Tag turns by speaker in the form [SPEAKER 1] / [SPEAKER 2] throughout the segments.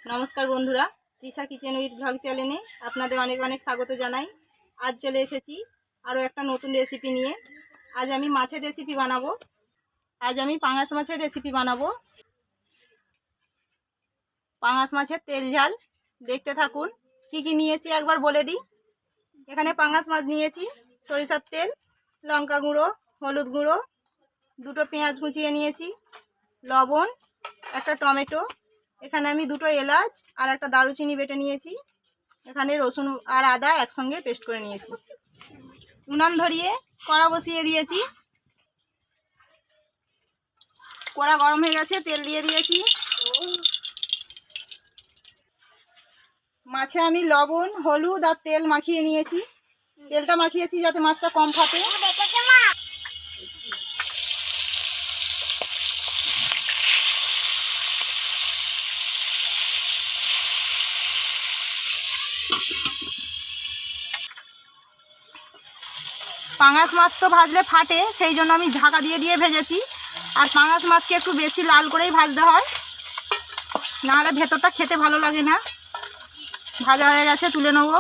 [SPEAKER 1] নমস্কার বন্ধুরা, Trisha kitchen with blog চ্যানেলে আপনাদের অনেক অনেক স্বাগত জানাই। আজ চলে এসেছি আরও একটা নতুন রেসিপি নিয়ে। আজ আমি মাছের রেসিপি বানাবো। আজ আমি পাঙাশ মাছের রেসিপি বানাবো। পাঙাশ মাছের তেল ঝাল। দেখতে থাকুন। কি কি নিয়েছি একবার বলে দিই। এখানে পাঙাশ মাছ নিয়েছি, সরিষার তেল, লঙ্কা গুঁড়ো, হলুদ গুঁড়ো, দুটো পেঁয়াজ কুচিয়ে নিয়েছি, লবণ, একটা টমেটো, এখানে আমি দুটো এলাচ আর একটা দারুচিনি বেটে নিয়েছি, এখানে রসুন আর আদা একসঙ্গে পেস্ট করে নিয়েছি। উনান ধরিয়ে কড়া বসিয়ে দিয়েছি। কড়া গরম হয়ে গেছে, তেল দিয়ে দিয়েছি। মাছে আমি লবণ, হলুদ আর তেল মাখিয়ে নিয়েছি। তেলটা মাখিয়েছি যাতে মাছটা কম ফাটে। পাঙাশ মাছ তো ভাজলে ফাটে, সেই জন্য আমি ঢাকা দিয়ে দিয়ে ভেজেছি। আর পাঙাশ মাছকে একটু বেশি লাল করেই ভাজতে হয়, নাহলে ভেতরটা খেতে ভালো লাগে না। ভাজা হয়ে গেছে, তুলে নেব।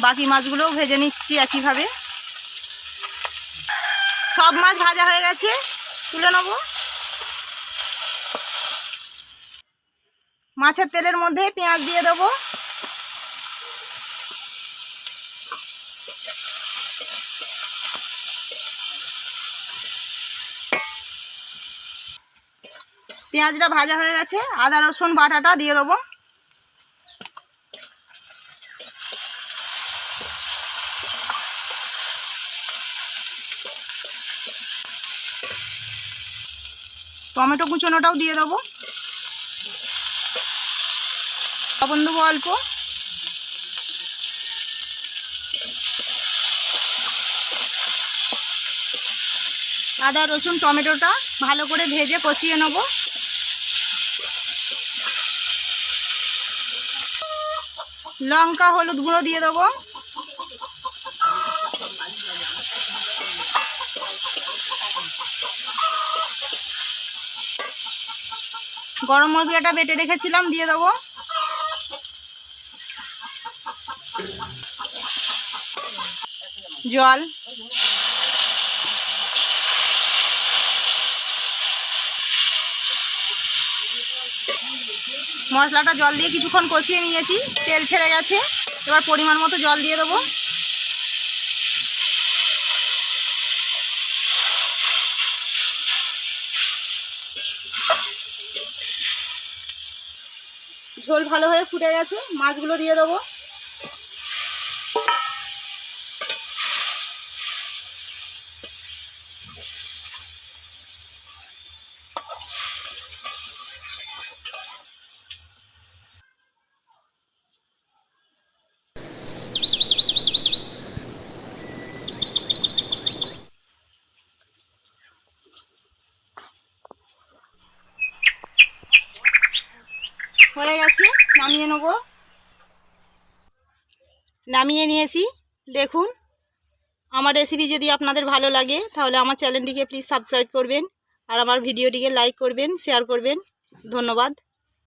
[SPEAKER 1] বাকি মাছগুলোও ভেজে নিচ্ছি একইভাবে। সব মাছ ভাজা হয়ে গেছে, তুলে নেব। মাছের তেলের মধ্যে পেঁয়াজ দিয়ে দেবো। পেঁয়াজটা ভাজা হয়ে গেছে, আদা রসুন বাটাটা দিয়ে দেবো। টমেটো কুচোনোটাও দিয়ে দেবো। লবণ দেবো অল্প। আদা রসুন টমেটোটা ভালো করে ভেজে কষিয়ে নেব। লঙ্কা হলুদ গুঁড়ো দিয়ে দেবো। গরম মশলাটা বেটে রেখেছিলাম, দিয়ে দেবো। জল, মশলাটা জল দিয়ে কিছুক্ষণ কষিয়ে নিয়েছি, তেল ছেড়ে গেছে। এবার পরিমাণ মতো জল দিয়ে দেবো। ঝোল ভালো হয়ে ফুটে গেছে, মাছগুলো দিয়ে দেবো। হয়ে গেছে, নামিয়ে নেব। নামিয়ে নিয়েছি। দেখুন, আমার রেসিপি যদি আপনাদের ভালো লাগে তাহলে আমার চ্যানেলটিকে প্লিজ সাবস্ক্রাইব করবেন আর আমার ভিডিওটিকে লাইক করবেন, শেয়ার করবেন। ধন্যবাদ।